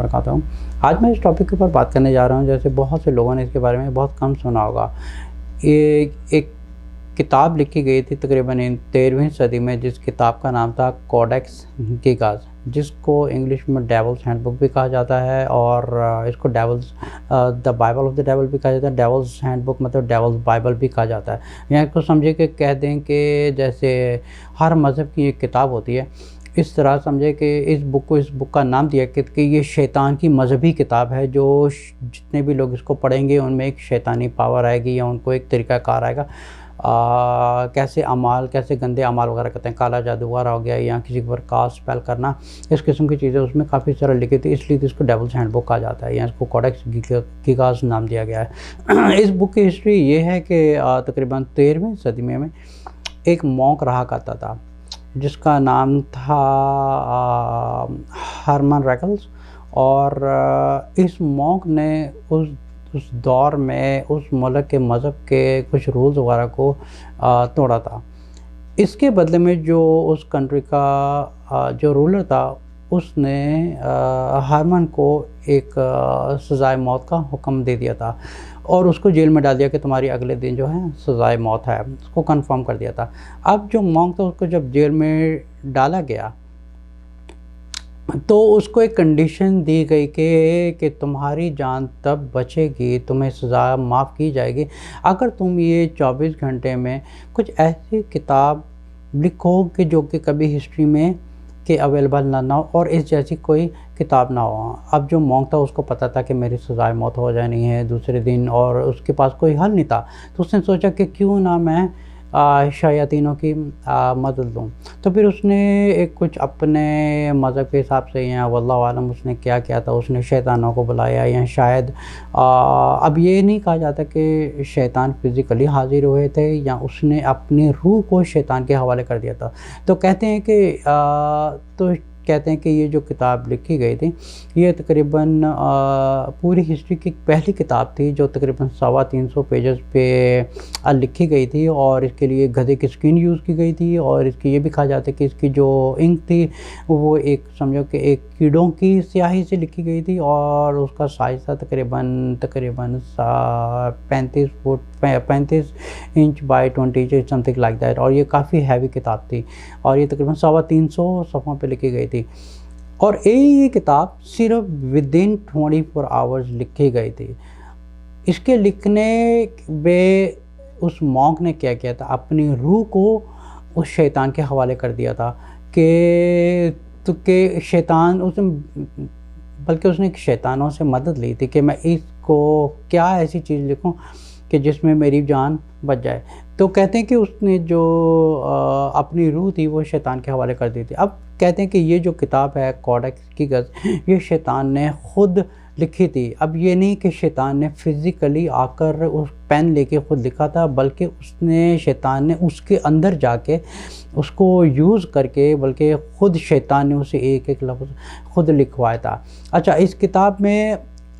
वबरकातुहू। आज मैं इस टॉपिक के ऊपर बात करने जा रहा हूँ। जैसे बहुत से लोगों ने इसके बारे में बहुत कम सुना होगा। एक किताब लिखी गई थी तकरीबन 13वीं सदी में, जिस किताब का नाम था कोडेक्स गिगास, जिसको इंग्लिश में डेविल्स हैंडबुक भी कहा जाता है और इसको the Bible of the devil भी कहा जाता है। डेविल्स हैंडबुक मतलब डेविल्स बाइबल भी कहा जाता है। यहाँ इसको समझे कि कह दें कि जैसे हर मज़हब की एक किताब होती है, इस तरह समझे कि इस बुक का नाम दिया कि ये शैतान की मजहबी किताब है। जो जितने भी लोग इसको पढ़ेंगे उनमें एक शैतानी पावर आएगी या उनको एक तरीक़ाकार आएगा। कैसे गंदे अमाल वगैरह करते हैं, काला जादू वगैरह हो गया या किसी पर कास्ट स्पेल करना, इस किस्म की चीज़ें उसमें काफ़ी सारा लिखी थी, इसलिए तो इसको डेविल्स हैंडबुक कहा जाता है या इसको कोडेक्स गिगास नाम दिया गया है। इस बुक की हिस्ट्री ये है कि तकरीबन 13वीं सदी में एक मॉन्क रहा करता था जिसका नाम था हरमन रेकल्स। और इस मॉन्क ने उस दौर में उस मुल्क के मज़हब के कुछ रूल्स वगैरह को तोड़ा था। इसके बदले में जो उस कंट्री का जो रूलर था उसने हरमन को एक सज़ाए मौत का हुक्म दे दिया था और उसको जेल में डाल दिया कि तुम्हारी अगले दिन जो है सज़ाए मौत है, उसको कंफर्म कर दिया था। अब जो मॉन्क था उसको जब जेल में डाला गया तो उसको एक कंडीशन दी गई कि तुम्हारी जान तब बचेगी, तुम्हें सज़ा माफ़ की जाएगी अगर तुम ये 24 घंटे में कुछ ऐसी किताब लिखो कि जो कि कभी हिस्ट्री में के अवेलेबल ना हो और इस जैसी कोई किताब ना हो। अब जो मॉन्क था उसको पता था कि मेरी सज़ाए मौत हो जानी है दूसरे दिन और उसके पास कोई हल नहीं था, तो उसने सोचा कि क्यों ना मैं शयातीनों की मदद लूँ। तो फिर उसने एक कुछ अपने मज़हब के हिसाब से या वल्लाहु आलम उसने क्या किया था, उसने शैतानों को बुलाया या शायद अब ये नहीं कहा जाता कि शैतान फिज़िकली हाजिर हुए थे या उसने अपनी रूह को शैतान के हवाले कर दिया था। तो कहते हैं कि ये जो किताब लिखी गई थी ये तकरीबन पूरी हिस्ट्री की पहली किताब थी जो तकरीबन 350 पेजेस पे लिखी गई थी और इसके लिए गधे की स्किन यूज़ की गई थी। और इसकी ये भी कहा जाता है कि इसकी जो इंक थी वो एक समझो कि एक कीड़ों की स्याही से लिखी गई थी और उसका साइज़ था तकरीबन 35 inch by 20 inch something like that. और ये काफ़ी हैवी किताब थी और ये तकरीबन 350 सफ़ों पे लिखी गई थी और ये किताब सिर्फ विदिन 24 आवर्स लिखी गई थी। इसके लिखने में उस मॉन्क ने क्या किया था, अपनी रूह को उस शैतान के हवाले कर दिया था कि शैतान बल्कि उसने शैतानों से मदद ली थी कि मैं इसको क्या ऐसी चीज़ लिखूं कि जिसमें मेरी जान बच जाए। तो कहते हैं कि उसने जो अपनी रूह थी वो शैतान के हवाले कर दी थी। अब कहते हैं कि ये जो किताब है कोडेक्स गिगास ये शैतान ने ख़ुद लिखी थी। अब ये नहीं कि शैतान ने फ़िज़िकली आकर उस पेन लेके ख़ुद लिखा था, बल्कि शैतान ने उसके अंदर जाके उसको यूज़ करके बल्कि ख़ुद शैतान ने उसे एक एक लफ्ज़ ख़ुद लिखवाया था। अच्छा, इस किताब में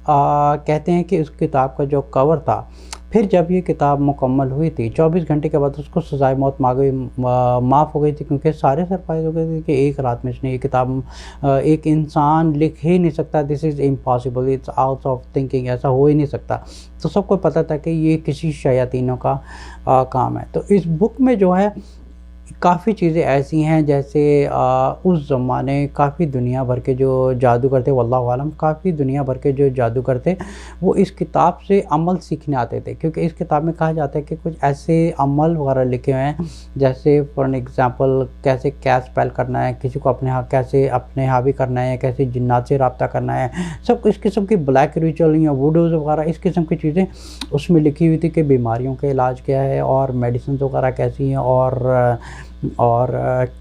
कहते हैं कि इस किताब का जो कवर था, फिर जब ये किताब मुकम्मल हुई थी 24 घंटे के बाद उसको सज़ाए मौत माफ़ हो गई थी, क्योंकि सारे सरप्राइज़ हो गए थे कि एक रात में इसने ये किताब एक इंसान लिख ही नहीं सकता, this is impossible, it's out of thinking, ऐसा हो ही नहीं सकता। तो सबको पता था कि ये किसी शयातीनों का काम है। तो इस बुक में जो है काफ़ी चीज़ें ऐसी हैं जैसे उस ज़माने काफ़ी दुनिया भर के जो जादूगर थे, वल्लाहु आलम काफ़ी दुनिया भर के जो जादूगर थे वो इस किताब से अमल सीखने आते थे, क्योंकि इस किताब में कहा जाता है कि कुछ ऐसे अमल वगैरह लिखे हुए हैं जैसे फॉर एग्ज़ाम्पल कैसे कैश स्पेल करना है, किसी को कैसे अपने हावी करना है, कैसे जिन्नात से रब्ता करना है, सब इस किस्म की ब्लैक रिचुअल या वुडूज़ वगैरह इस किस्म की चीज़ें उसमें लिखी हुई थी कि बीमारियों का इलाज क्या है और मेडिसिन वगैरह कैसी हैं और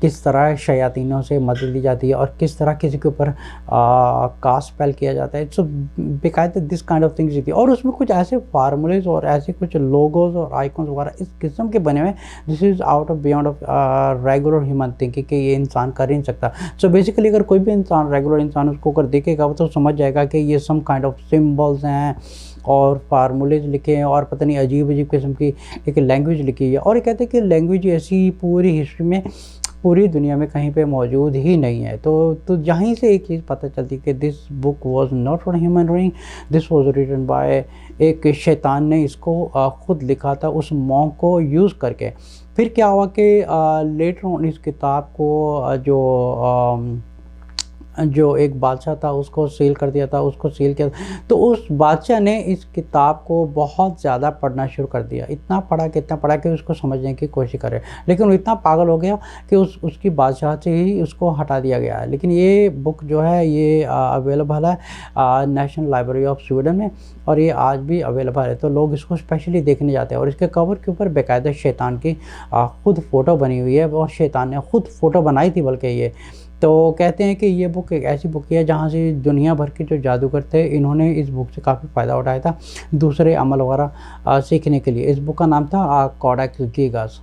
किस तरह शयातीनों से मदद ली जाती है और किस तरह किसी के ऊपर कास्ट स्पेल किया जाता है। सो बेकायदे दिस काइंड ऑफ थिंग्स थी और उसमें कुछ ऐसे फार्मूलेज और ऐसे कुछ लोगोज और आइकॉन्स वगैरह इस किस्म के बने हुए, this is out of beyond of regular human thinking कि ये इंसान कर ही नहीं सकता। सो बेसिकली अगर कोई भी इंसान रेगुलर इंसान उसको अगर देखेगा वो तो समझ जाएगा कि ये सम काइंड ऑफ सिम्बल्स हैं और फार्मूलेज लिखे हैं और पता नहीं अजीब अजीब किस्म की एक लैंग्वेज लिखी है। और ये कहते हैं कि लैंग्वेज ऐसी पूरी हिस्ट्री में پوری دنیا میں کہیں پہ موجود ہی نہیں ہے. تو یہیں سے ایک چیز پتہ چلتی کہ this book was not for human رینگ, دس واز ریٹن بائی, ایک شیطان نے اس کو خود لکھا تھا اس مونک کو یوز کر کے. پھر کیا ہوا کہ لیٹر آن اس کتاب کو جو ایک بادشاہ تھا اس کو سیل کر دیا تھا, اس کو سیل کیا. تو اس بادشاہ نے اس کتاب کو بہت زیادہ پڑھنا شروع کر دیا, اتنا پڑھا کہ اس کو سمجھنے کی کوشش کرے, لیکن وہ اتنا پاگل ہو گیا کہ اس کی بادشاہ سے ہی اس کو ہٹا دیا گیا ہے. لیکن یہ بک جو ہے یہ اویلیبل ہے نیشنل لائبریری آف سویڈن میں, اور یہ آج بھی اویلیبل ہے. تو لوگ اس کو اسپیشلی دیکھنے جاتے ہیں, اور اس کے کور کے اوپر باقاعدہ شیطان کی خود فوٹو بنی ہوئی ہے, اور شیطان نے خود فوٹو بنائی تھی بلکہ یہ. تو کہتے ہیں کہ یہ بک ایک ایسی بک ہے جہاں سے دنیا بھر کے جو جادوگر تھے انہوں نے اس بک سے کافی فائدہ اٹھایا تھا دوسرے عمل وغیرہ سیکھنے کے لیے. اس بک کا نام تھا کوڈیکس گیگاس.